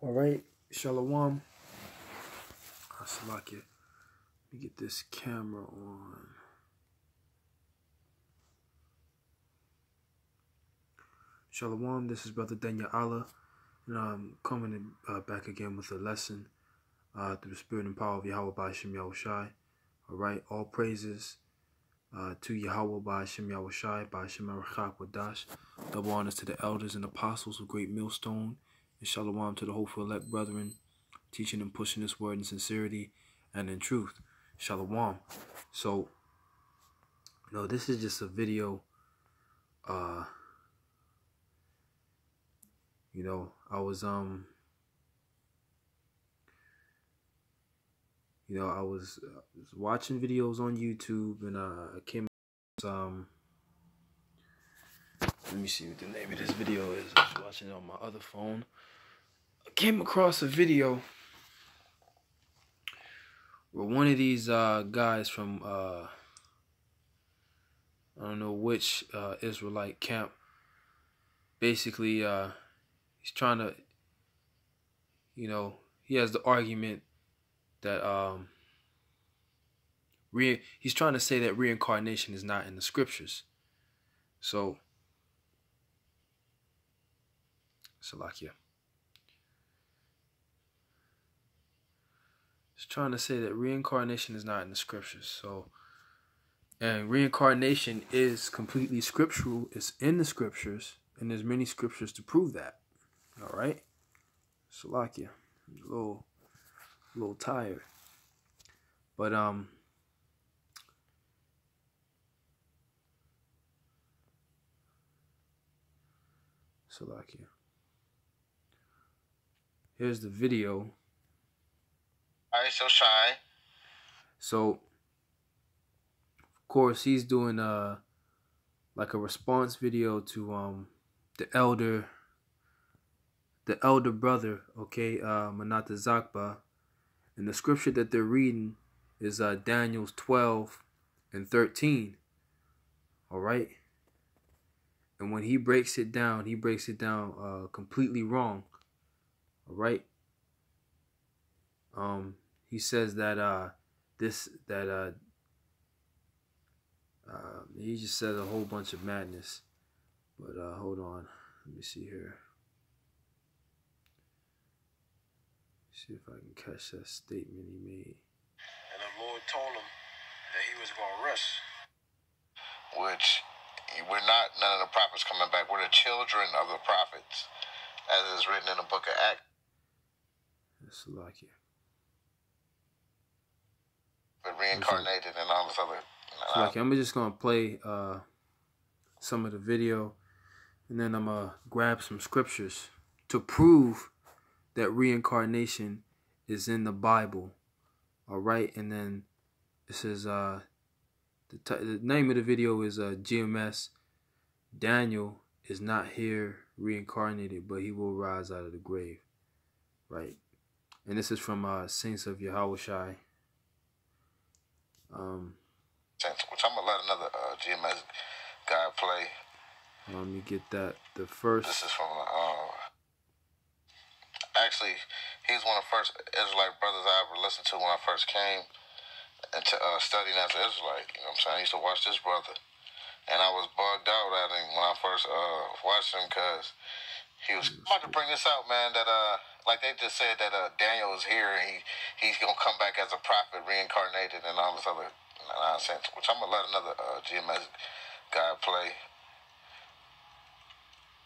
All right, Shalom. Salakia. Let me get this camera on. Shalom, this is Brother Yasharahla, and I'm coming back again with a lesson through the spirit and power of Yahweh by Hashem Yahushai. All right, all praises to Yahweh by Hashem Yahushai, by Hashem Arachak Wadash. Double honors to the elders and apostles of Great Millstone, and Shalom to the hopeful elect brethren, teaching and pushing this word in sincerity and in truth. Shalom. So, this is just a video. I was I was watching videos on YouTube, and I came let me see what the name of this video is. I was watching it on my other phone. I came across a video where one of these guys from I don't know which Israelite camp, basically he's trying to, he has the argument that he's trying to say that reincarnation is not in the scriptures. So, Salakia. He's trying to say that reincarnation is not in the scriptures. So, and reincarnation is completely scriptural. It's in the scriptures, and there's many scriptures to prove that. All right, Salakia. I'm a little tired, but Salakia. Here's the video. Alright, so shy. So, of course, he's doing like a response video to the elder brother, okay, Manata Zakba, and the scripture that they're reading is Daniel 12 and 13. All right, and when he breaks it down, completely wrong. All right. He says that he just said a whole bunch of madness. But hold on, let me see here. See if I can catch that statement he made. And the Lord told him that he was going to rest. Which we're not, none of the prophets coming back. We're the children of the prophets, as is written in the book of Acts. That's Salakia. But reincarnated and all this other. Salakia, I'm just going to play some of the video, and then I'm going to grab some scriptures to prove that reincarnation is in the Bible. All right, and then it says the name of the video is GMS. Daniel is not here reincarnated, but he will rise out of the grave. Right, and this is from Saints of Yahushai. Which I'm gonna let another GMS guy play. Let me get that. The first. This is from actually, he's one of the first Israelite brothers I ever listened to when I first came into studying as an Israelite. You know what I'm saying? I used to watch this brother, and I was bugged out at him when I first watched him, because he was about to bring this out, man, that like they just said that Daniel is here and he's gonna come back as a prophet, reincarnated, and all this other nonsense. Which I'm gonna let another GMS guy play.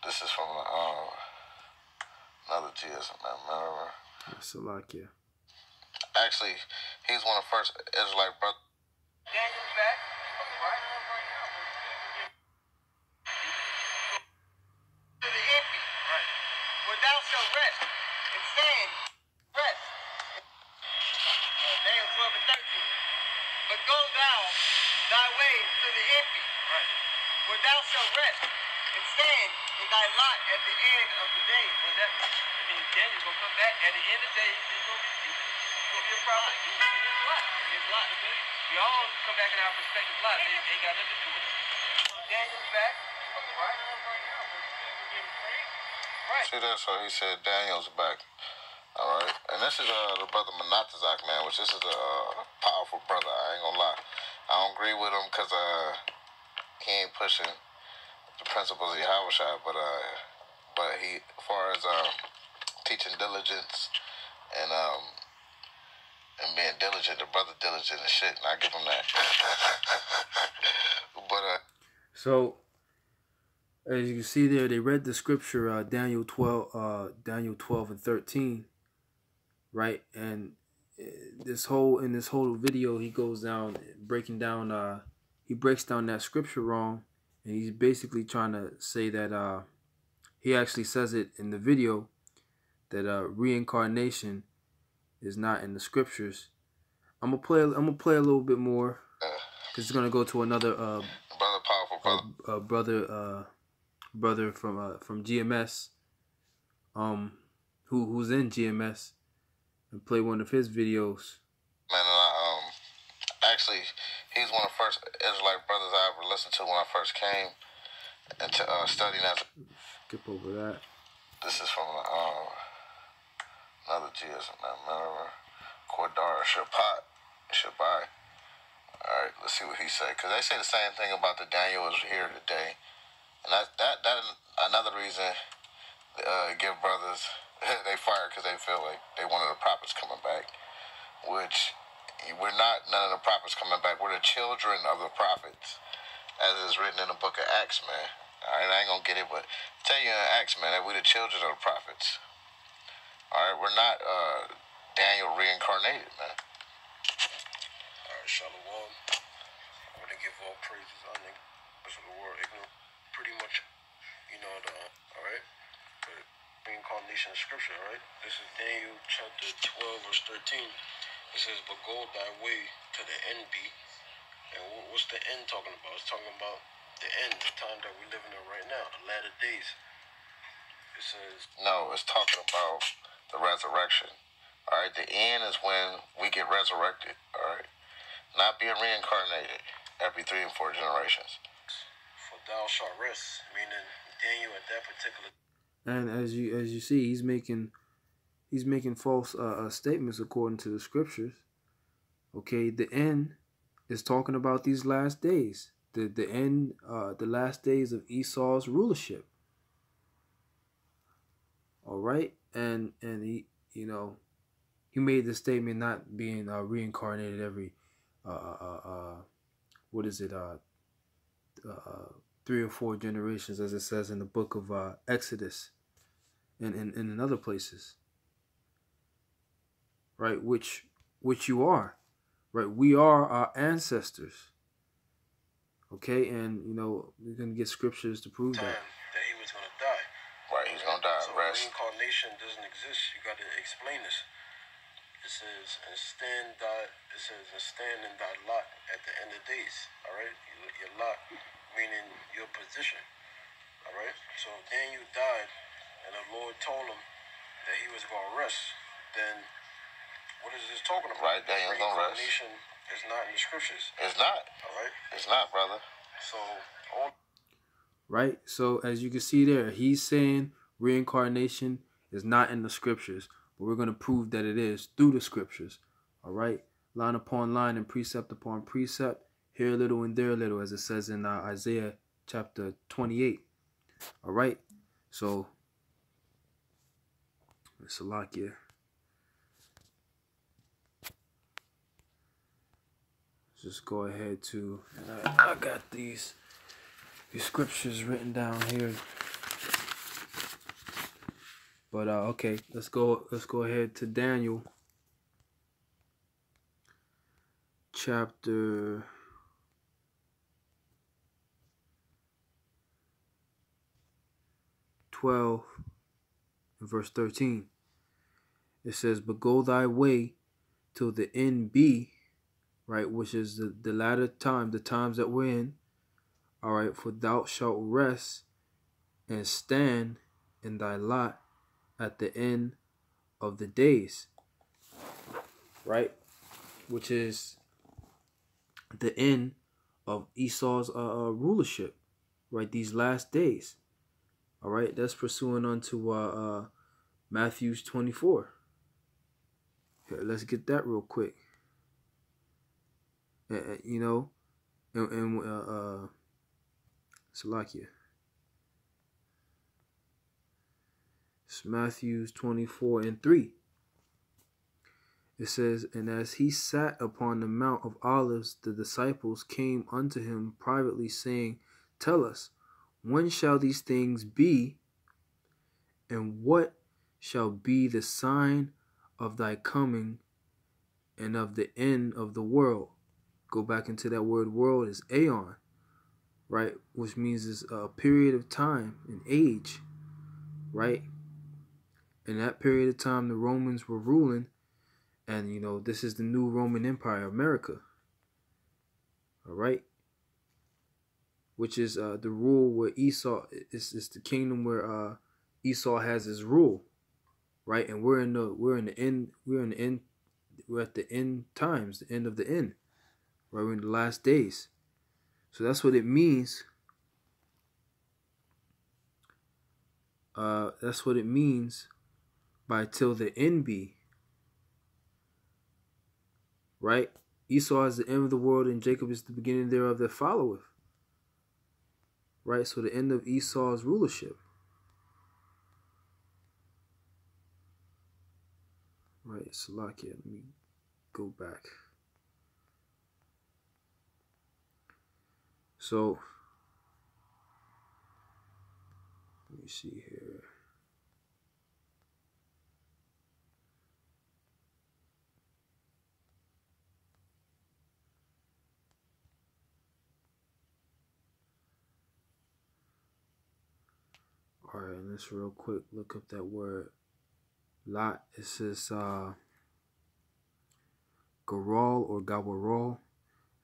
This is from another GS, man. Remember? Salakia. Actually, he's one of the first Israelite brothers. Daniel's back. Right? To the empty. Right. Where thou shalt rest and stand. Rest. Daniel 12 and 13. But go thou thy way to the empty. Right. Where thou shalt rest and stand in thy lot at the end of the day. What does that mean? It means Daniel's going to come back at the end of the day. He's going to be seated. He's going to be a prophet. In his lot. In his lot. We all come back in our respective lots. It ain't got nothing to do with it. So Daniel's back. Right. Right. See that? So he said Daniel's back. And this is the brother Manatazak, man, which this is a powerful brother. I ain't gonna lie. I don't agree with him because he ain't pushing the principles of Yahushua, but he, as far as teaching diligence and being diligent, the brother diligent and shit, and I give him that. But so as you can see there, they read the scripture Daniel 12 and 13, right? And in this whole video, he goes down breaks down that scripture wrong, and he's basically trying to say that he actually says it in the video that reincarnation is not in the scriptures. I'm gonna play a little bit more because it's gonna go to another brother, powerful brother, brother from GMS, who's in GMS, and play one of his videos. Man, and actually, he's one of the first Israelite brothers I ever listened to when I first came into studying as. Skip over that. This is from another GS, man, Cordar Shabai. All right, let's see what he said, because they say the same thing about the Daniel is here today, and that another reason give brothers they fired because they feel like they wanted the prophets coming back, which we're not. None of the prophets coming back. We're the children of the prophets, as is written in the book of Acts, man. All right, I ain't gonna get it, but tell you in Acts, man, that we're the children of the prophets. All right, we're not Daniel reincarnated, man. All right, Shalom. I want to give all praises on the world ignorant. Pretty much, all right? The reincarnation of scripture, right? This is Daniel chapter 12, verse 13. It says, but go thy way to the end be. And what's the end talking about? It's talking about the end, the time that we're living in right now, the latter days. It says... No, it's talking about the resurrection. All right, the end is when we get resurrected, all right? Not being reincarnated every 3 and 4 generations. For thou shalt rest, meaning Daniel at that particular... And as you see, he's making false statements according to the scriptures. Okay, the end is talking about these last days. The end, the last days of Esau's rulership. All right, and he, he made the statement not being reincarnated every 3 or 4 generations, as it says in the book of Exodus and in other places, right? Which you are, right? We are our ancestors, okay? And we're gonna get scriptures to prove that he was gonna die. Right, he's gonna die. So rest. Reincarnation doesn't exist. You got to explain this. It says, and stand in thy lot at the end of days. All right, your lot, meaning your position. All right. So Daniel died, and the Lord told him that he was going to rest. Then, what is this talking about? Right, Daniel's going to rest. Reincarnation is not in the scriptures. It's not. All right. It's not, brother. So right. So as you can see there, he's saying reincarnation is not in the scriptures. But we're going to prove that it is through the scriptures. All right. Line upon line and precept upon precept. Here a little and there a little, as it says in Isaiah chapter 28. All right. So, it's a lot here. Just go ahead to, I got these scriptures written down here. But okay, let's go ahead to Daniel chapter 12 and verse 13. It says, but go thy way till the end be, right, which is the latter time, the times that we're in. All right, for thou shalt rest and stand in thy lot at the end of the days, right, which is the end of Esau's rulership, right, these last days. All right, that's pursuing unto Matthew 24. Here, let's get that real quick. You know, and Salakia. It's Matthew 24:3. It says, and as he sat upon the Mount of Olives, the disciples came unto him privately, saying, tell us, when shall these things be, and what shall be the sign of thy coming and of the end of the world? Go back into that word world is aeon, right? Which means it's a period of time, an age, right? In that period of time, the Romans were ruling, and, you know, this is the new Roman Empire, America, all right? Which is the rule where Esau is the kingdom where Esau has his rule, right? And we're at the end times, the end of the end, right? We're in the last days. So that's what it means. That's what it means by till the end be, right? Esau is the end of the world, and Jacob is the beginning thereof that followeth. Right? So the end of Esau's rulership. Right, Salakia, let me go back. So, let me see here. All right, and let's real quick look up that word lot. It says garal or gawarol.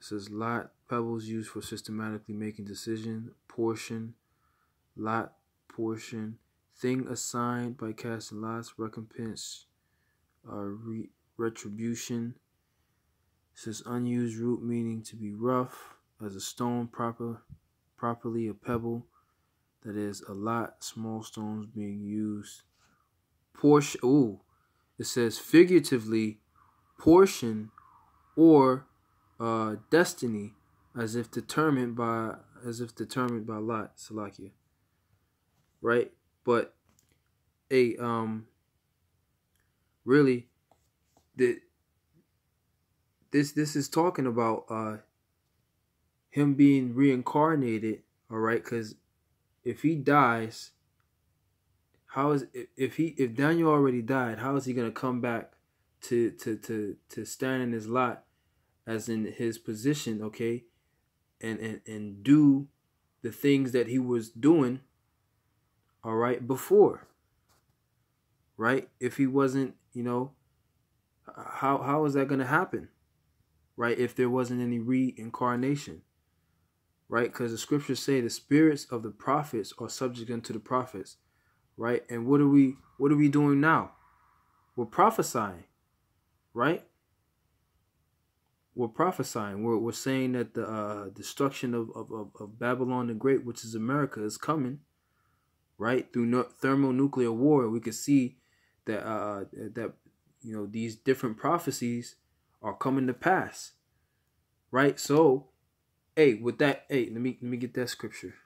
It says lot, pebbles used for systematically making decision. Portion, lot, portion, thing assigned by casting lots, recompense, retribution. It says unused root, meaning to be rough as a stone, properly a pebble. That is a lot, small stones being used. Portion. Ooh, it says figuratively, portion or destiny, as if determined by lot. Salakia. Right, but really, this is talking about him being reincarnated. All right, because if he dies, if Daniel already died, how is he gonna come back to stand in his lot as in his position, okay, and do the things that he was doing, all right, before, right? If he wasn't, you know, how is that gonna happen, right? If there wasn't any reincarnation. Right, because the scriptures say the spirits of the prophets are subject unto the prophets, right? And what are we doing now? We're prophesying, right? We're prophesying. We're saying that the destruction of Babylon the Great, which is America, is coming, right? Through thermonuclear war. We can see that that, you know, these different prophecies are coming to pass, right? So, hey, with that, let me get that scripture.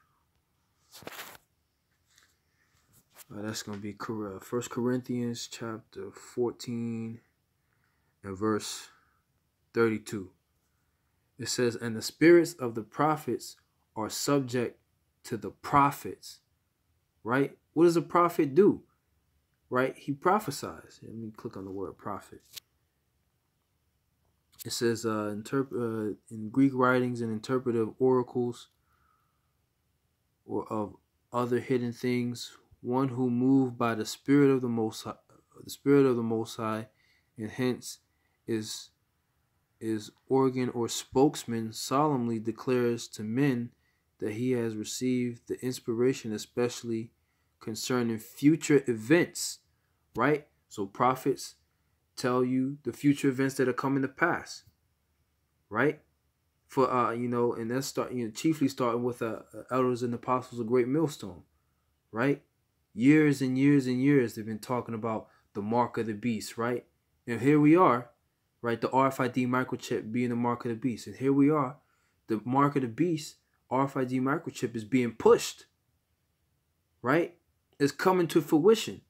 That's going to be 1 Corinthians chapter 14 and verse 32. It says, and the spirits of the prophets are subject to the prophets. Right? What does a prophet do? Right? He prophesies. Let me click on the word prophet. It says in Greek writings and interpretive oracles or of other hidden things, one who moved by the Spirit of the Most High, and hence is organ or spokesman, solemnly declares to men that he has received the inspiration, especially concerning future events. Right? So prophets tell you the future events that are coming to pass, right? For you know, and that's chiefly starting with elders and apostles of Great Millstone, right? Years and years and years they've been talking about the mark of the beast, right? And here we are, right? The RFID microchip being the mark of the beast. And here we are, the mark of the beast, RFID microchip is being pushed, right? It's coming to fruition,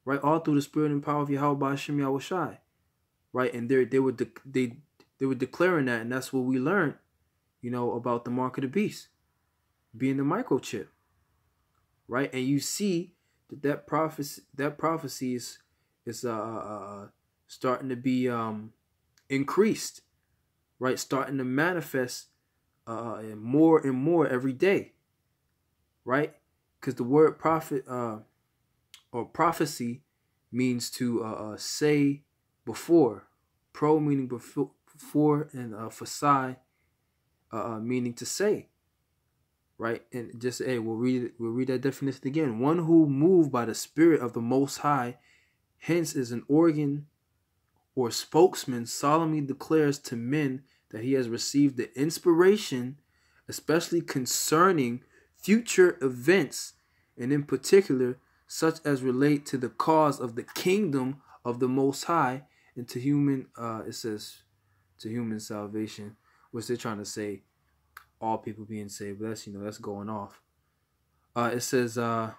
right? All through the spirit and power of Yahweh Ba'ashem Yahushai, right? And they were declaring that, and that's what we learned, about the mark of the beast being the microchip, right? And you see that prophecy is starting to be increased, right? Starting to manifest more and more every day, right? Because the word prophet or prophecy means to say before, pro meaning before, and phasai meaning to say, right? And just we'll read that definition again. One who moved by the Spirit of the Most High, hence is an organ or spokesman, solemnly declares to men that he has received the inspiration, especially concerning future events, and in particular such as relate to the cause of the kingdom of the Most High, and to human it says to human salvation, which they're trying to say all people being saved, but that's going off. It says the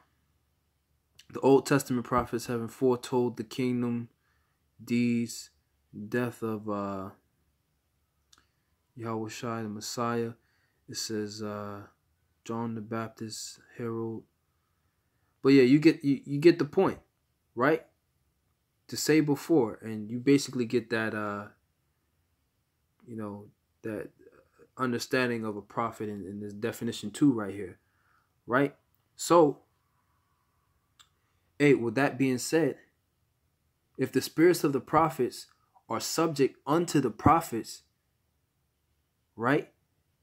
Old Testament prophets having foretold the kingdom, deeds, death of Yahweh Shai, the Messiah. It says John the Baptist, herald. But yeah, you get the point, right? To say before, and you basically get that that understanding of a prophet in this definition 2 right here, right? So, with that being said, if the spirits of the prophets are subject unto the prophets, right?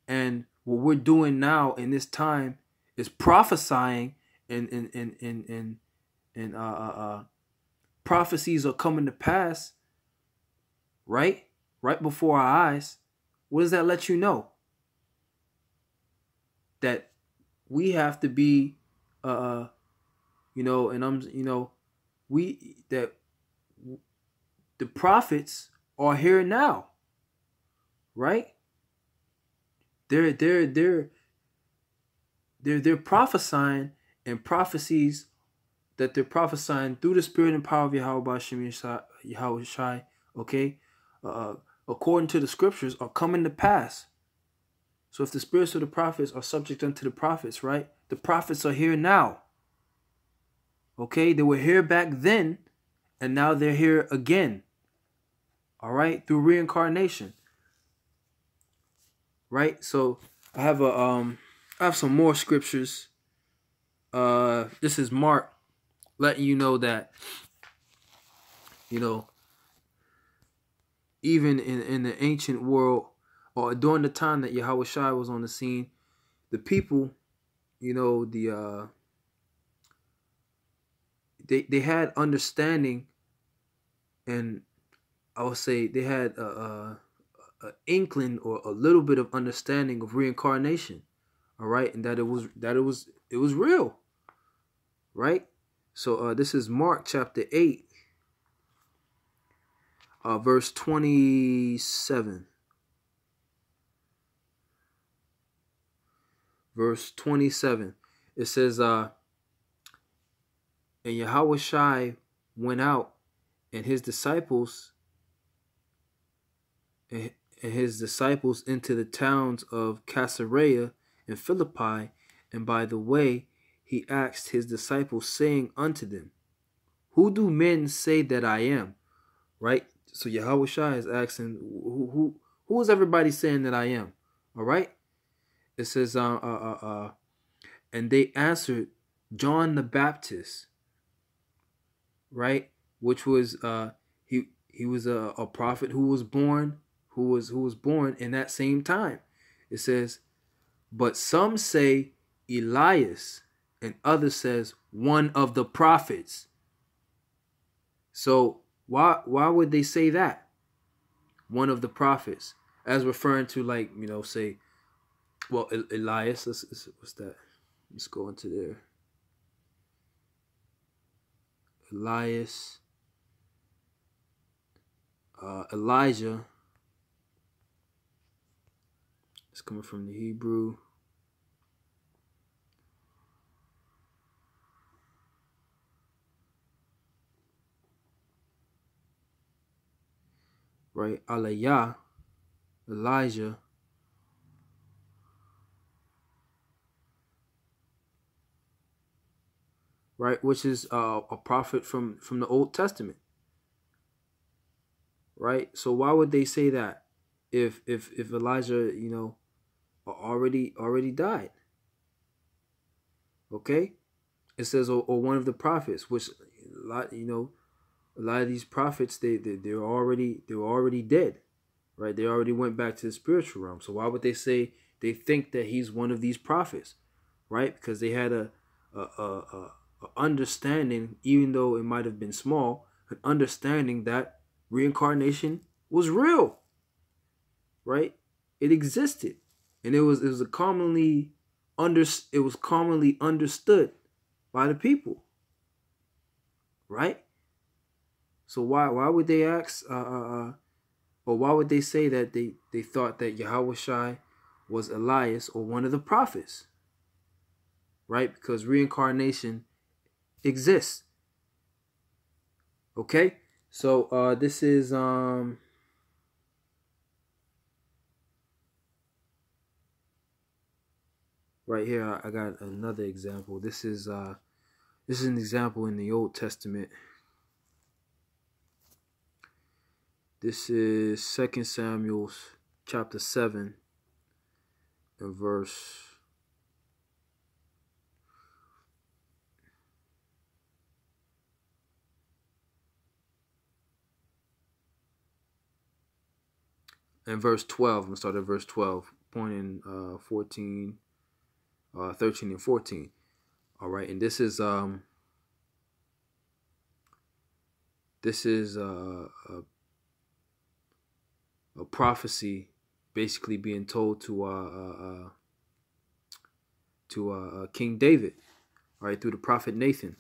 And what we're doing now in this time is prophesying, and prophecies are coming to pass, right? Right before our eyes. What does that let you know? That we have to be, that the prophets are here now, right? They're prophesying, and prophecies that they're prophesying through the spirit and power of Yahweh Shai, okay, according to the scriptures, are coming to pass. So if the spirits of the prophets are subject unto the prophets, right? The prophets are here now. Okay, they were here back then, and now they're here again. All right, through reincarnation. Right? So I have some more scriptures. This is Mark letting you know that, even in the ancient world, or during the time that Yahweh Shai was on the scene, the people, they had understanding, and I would say they had a inkling or a little bit of understanding of reincarnation, all right, and that it was real, right? So this is Mark chapter 8, verse 27. Verse 27. It says, and Yahweh Shai went out, and his disciples into the towns of Caesarea and Philippi, and by the way he asked his disciples, saying unto them, who do men say that I am? Right? So Yahweh Shai is asking, who is everybody saying that I am? All right? It says, and they answered, John the Baptist, right? Which was he was a prophet who was born in that same time. It says, but some say Elias, and others says one of the prophets. So why would they say that? One of the prophets, as referring to, like, say, well, Elias. What's that? Let's go into there. Elias. Elijah. It's coming from the Hebrew. Right, Elijah, right, which is a prophet from the Old Testament, right? So why would they say that if Elijah, you know, already died? Okay, it says or one of the prophets, which a lot, you know, a lot of these prophets they're already dead, right? They already went back to the spiritual realm. So why would they say they think that he's one of these prophets, right? Because they had a understanding, even though it might have been small, an understanding that reincarnation was real, right? It existed, and it was a commonly commonly understood by the people, right? So why would they ask or why would they say that they thought that Yahweh Shai was Elias or one of the prophets, right? Because reincarnation exists. Okay, so this is right here. I got another example. This is an example in the Old Testament. This is 2 Samuel chapter 7 and verse 12. I'm gonna start at verse 12, pointing 13 and 14. All right, and this is a prophecy basically being told to King David, all right, through the prophet Nathan.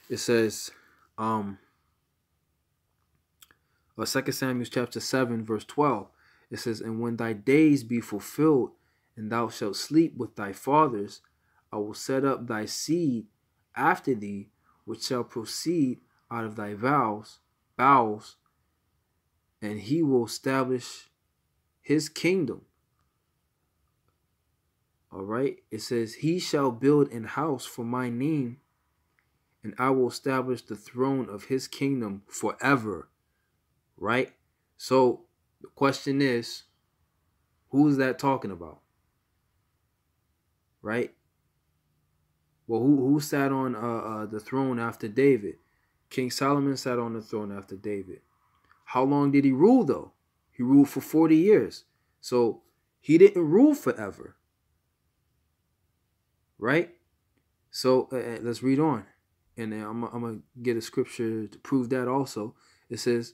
It says 2 Samuel chapter 7 verse 12. It says, and when thy days be fulfilled and thou shalt sleep with thy fathers, I will set up thy seed after thee, which shall proceed out of thy bowels, and he will establish his kingdom. All right. It says, he shall build an house for my name, and I will establish the throne of his kingdom forever. Right. So the question is, who is that talking about? Right. Well, who sat on the throne after David? King Solomon sat on the throne after David. How long did he rule though? He ruled for 40 years. So he didn't rule forever. Right? So let's read on. And I'm going to get a scripture to prove that also. It says,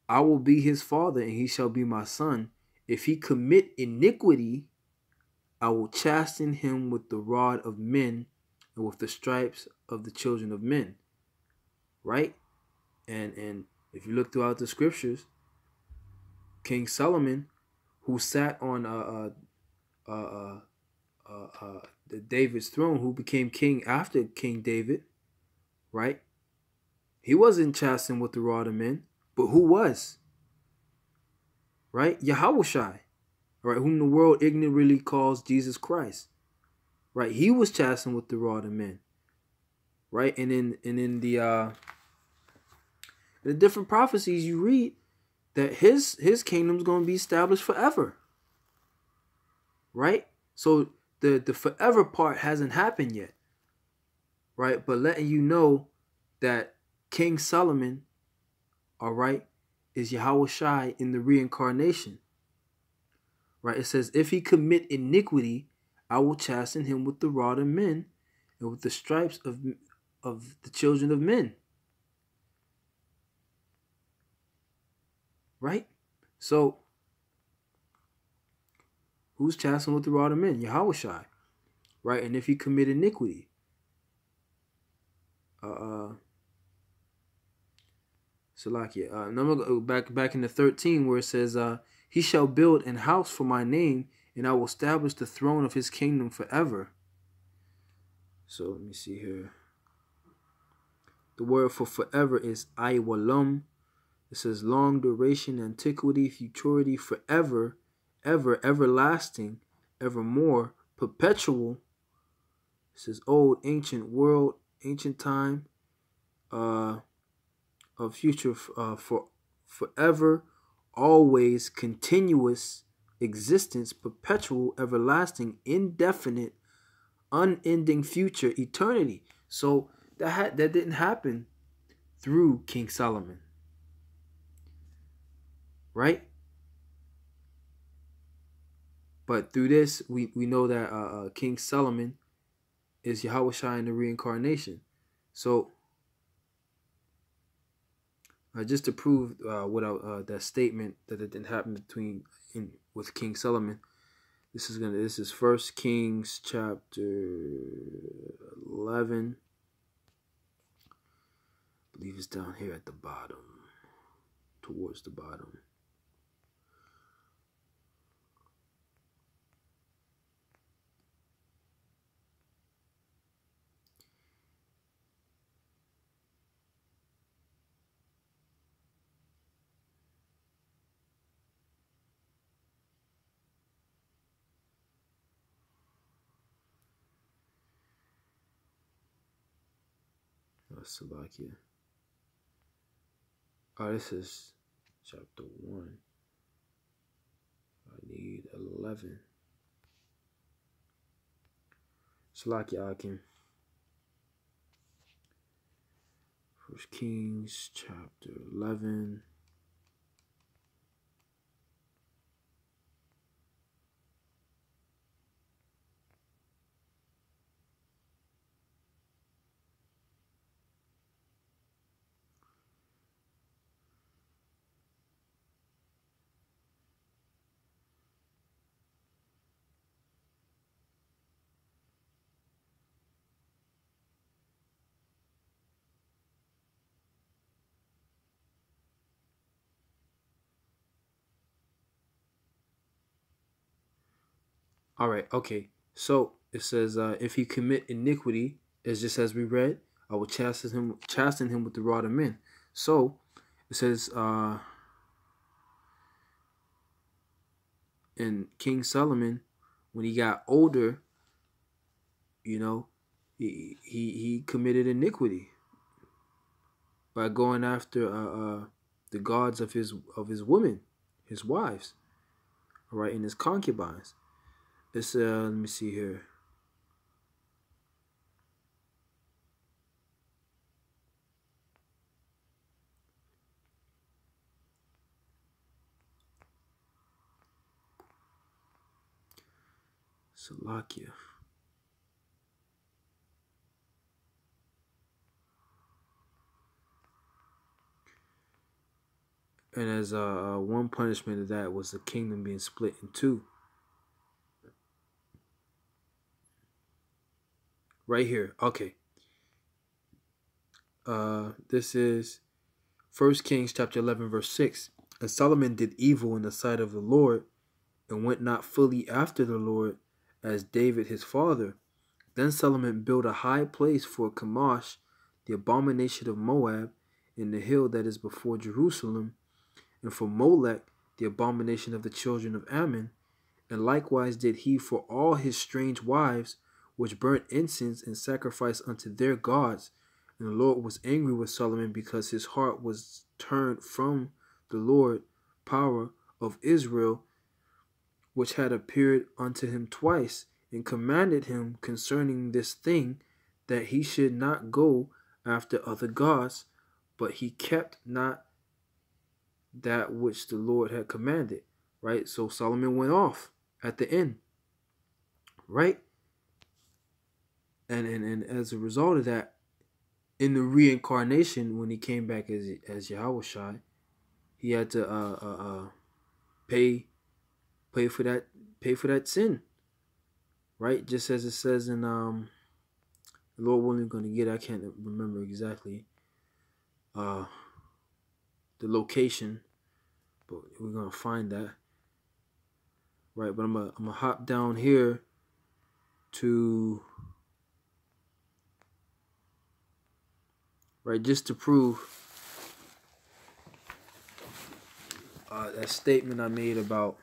I will be his father and he shall be my son. If he commit iniquity, I will chasten him with the rod of men and with the stripes of the children of men. Right? And if you look throughout the scriptures, King Solomon, who sat on David's throne, who became king after King David, right? He wasn't chastened with the rod of men, but who was? Right? Yahweh Shai, right? Whom the world ignorantly calls Jesus Christ, right? He was chastened with the rod of men, right? And in the different prophecies you read that his kingdom's going to be established forever, right? So the forever part hasn't happened yet, right? But letting you know that King Solomon, all right, is Yahweh Shai in the reincarnation, right? It says, if he commit iniquity, I will chasten him with the rod of men and with the stripes of the children of men, right? So who's chastened with the rod of men? Yahweh Shai, right? And if he commit iniquity, Salakia. And I'm gonna go back into 13 where it says, "He shall build an house for my name, and I will establish the throne of his kingdom forever." So let me see here. The word for forever is aywalam. It says long duration, antiquity, futurity, forever, ever, everlasting, evermore, perpetual. It says old, ancient world, ancient time, of future, for forever, always, continuous existence, perpetual, everlasting, indefinite, unending future, eternity. So that didn't happen through King Solomon, right? But through this, we know that King Solomon is Yahushua in the reincarnation. So just to prove that statement that it didn't happen with King Solomon, this is First Kings chapter 11. I believe it's down here at the bottom, towards the bottom. Salakia. Oh, this is chapter 1. I need 11. Salakia Akim. First Kings chapter 11. All right, okay. So it says, if he commit iniquity, as just as we read, I will chasten him with the rod of men. So it says, in King Solomon, when he got older, he committed iniquity by going after the gods of his women, his wives, all right, and his concubines. It's let me see here. Salakia. And as one punishment of that was the kingdom being split in two. Right here. Okay. This is 1 Kings chapter 11 verse 6. And Solomon did evil in the sight of the Lord, and went not fully after the Lord, as David his father. Then Solomon built a high place for Chemosh, the abomination of Moab, in the hill that is before Jerusalem, and for Molech, the abomination of the children of Ammon. And likewise did he for all his strange wives, which burnt incense and sacrificed unto their gods. And the Lord was angry with Solomon, because his heart was turned from the Lord, power of Israel, which had appeared unto him twice, and commanded him concerning this thing, that he should not go after other gods, but he kept not that which the Lord had commanded. Right? So Solomon went off at the end. Right? And as a result of that, in the reincarnation, when he came back as Yahushua, he had to pay for that sin. Right? Just as it says in the Lord willing, going to get, I can't remember exactly. location, but we're gonna find that. Right, but I'm gonna hop down here to just to prove that statement I made about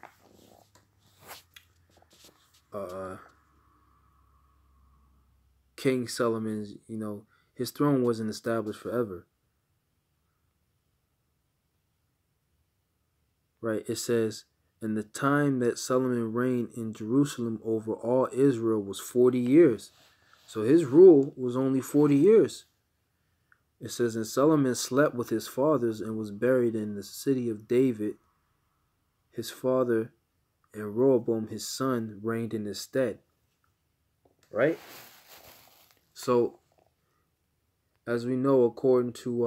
King Solomon's, his throne wasn't established forever. Right, it says, and the time that Solomon reigned in Jerusalem over all Israel was 40 years. So his rule was only 40 years. It says, and Solomon slept with his fathers and was buried in the city of David. His father and Rehoboam, his son, reigned in his stead. Right? So, as we know, according to,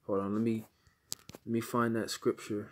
hold on, let me find that scripture.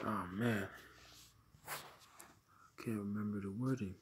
Oh man, can't remember the wording.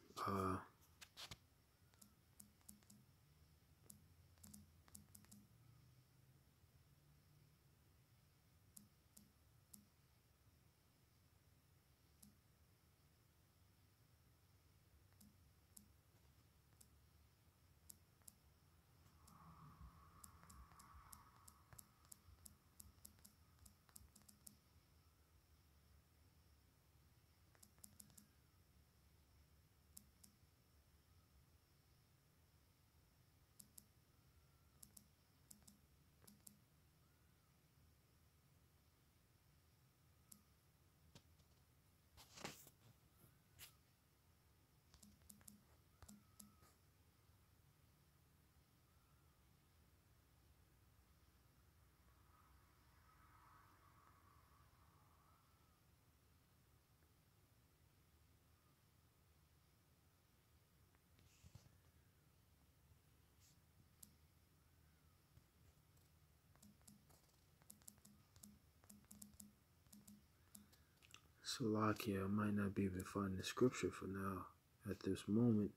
Salakia, I might not be able to find the scripture for now at this moment.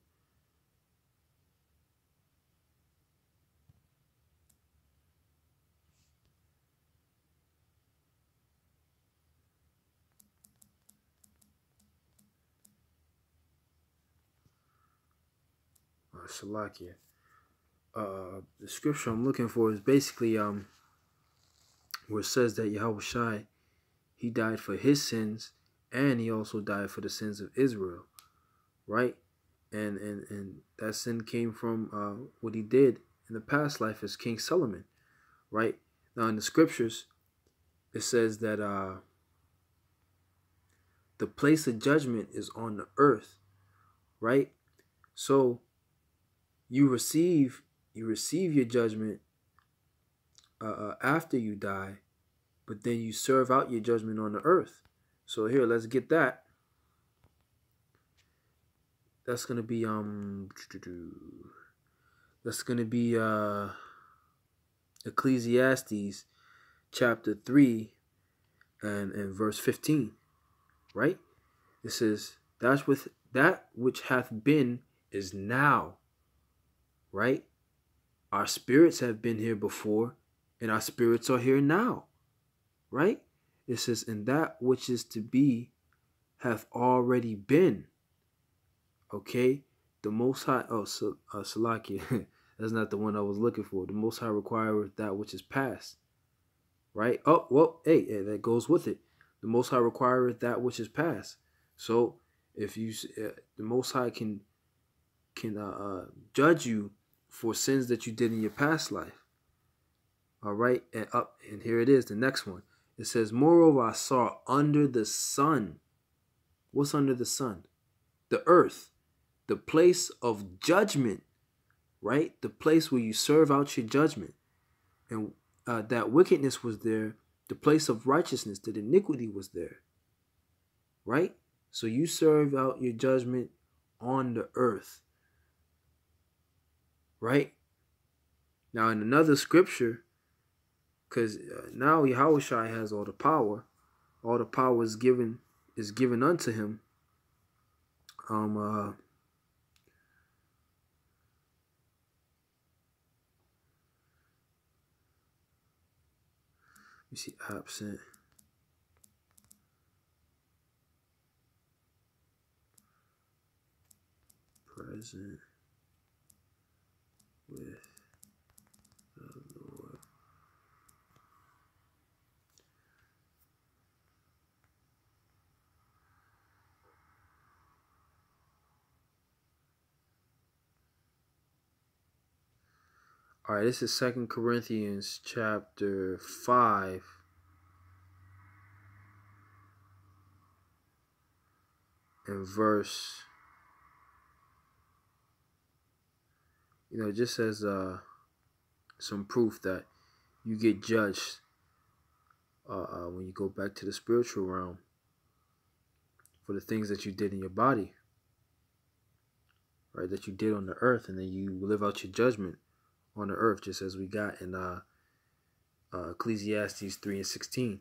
Salakia. The scripture I'm looking for is basically where it says that Yahweh Shai, he died for his sins and he also died for the sins of Israel, right? And that sin came from what he did in the past life as King Solomon, right? Now in the scriptures, it says that the place of judgment is on the earth, right? So you receive your judgment after you die, but then you serve out your judgment on the earth. So here, let's get that. That's gonna be Ecclesiastes chapter 3 and verse 15, right? It says, that which hath been is now, right? Our spirits have been here before, and our spirits are here now, right? It says, and that which is to be hath already been. Okay? The Most High, Salakia, that's not the one I was looking for. The Most High requireth that which is past, right? Oh, well, hey, that goes with it. The Most High requireth that which is past. So if you, the Most High can judge you for sins that you did in your past life. All right, and here it is, the next one. It says, moreover, I saw under the sun. What's under the sun? The earth, the place of judgment, right? The place where you serve out your judgment. And that wickedness was there. The place of righteousness, that iniquity was there, right? So you serve out your judgment on the earth, right? Now in another scripture, because now Yahushua has all the power is given unto him. Let me see, absent, present with the Lord. All right, this is 2 Corinthians chapter 5. And verse, just as some proof that you get judged when you go back to the spiritual realm for the things that you did in your body, right, that you did on the earth, and then you live out your judgment on the earth, just as we got in Ecclesiastes 3:16.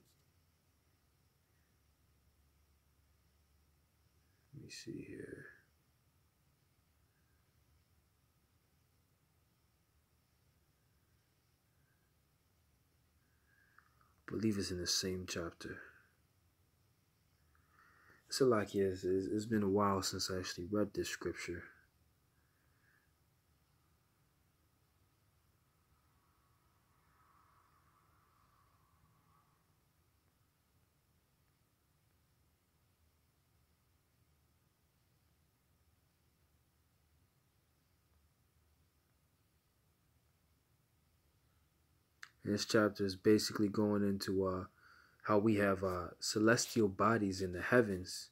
Let me see here. I believe it's in the same chapter. So like, yes, it's been a while since I actually read this scripture. And this chapter is basically going into how we have celestial bodies in the heavens,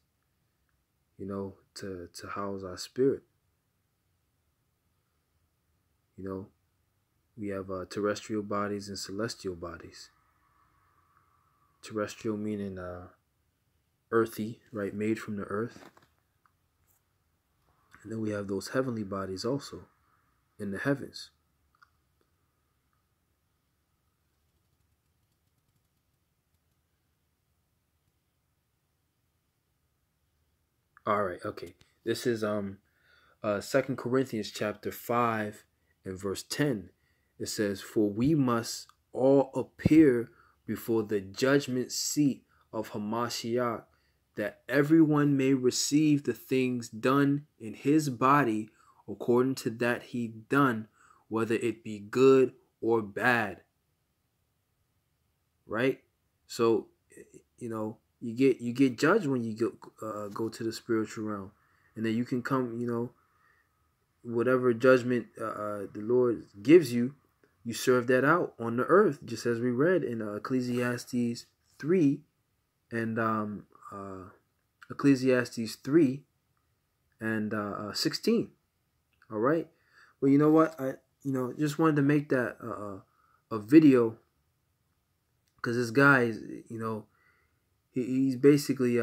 to house our spirit. We have terrestrial bodies and celestial bodies. Terrestrial meaning earthy, right, made from the earth. And then we have those heavenly bodies also in the heavens. All right, okay. This is 2 Corinthians chapter 5 and verse 10. It says, for we must all appear before the judgment seat of Hamashiach, that everyone may receive the things done in his body according to that he done, whether it be good or bad. Right? So, you get judged when you go to the spiritual realm, and then you can come, whatever judgment the Lord gives you, you serve that out on the earth, just as we read in Ecclesiastes 3 and Ecclesiastes 3 and 16. All right. Well, you know what? I just wanted to make that a video, because this guy is, he's basically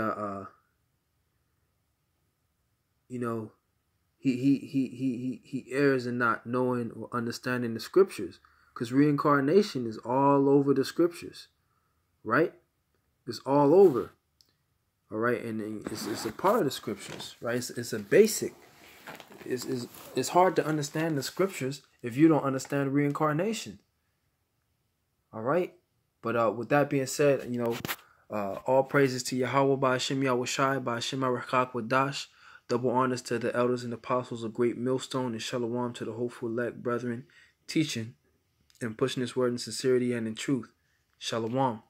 he errs in not knowing or understanding the scriptures, because reincarnation is all over the scriptures, right? It's all over. All right, and it's a part of the scriptures, right? It's a basic. It's hard to understand the scriptures if you don't understand reincarnation. All right. But with that being said, all praises to Yahweh by Hashem Yahushai by Hashem Arakak Wadash. Double honors to the elders and apostles of Great Millstone, and shalom to the hopeful elect brethren teaching and pushing this word in sincerity and in truth. Shalom.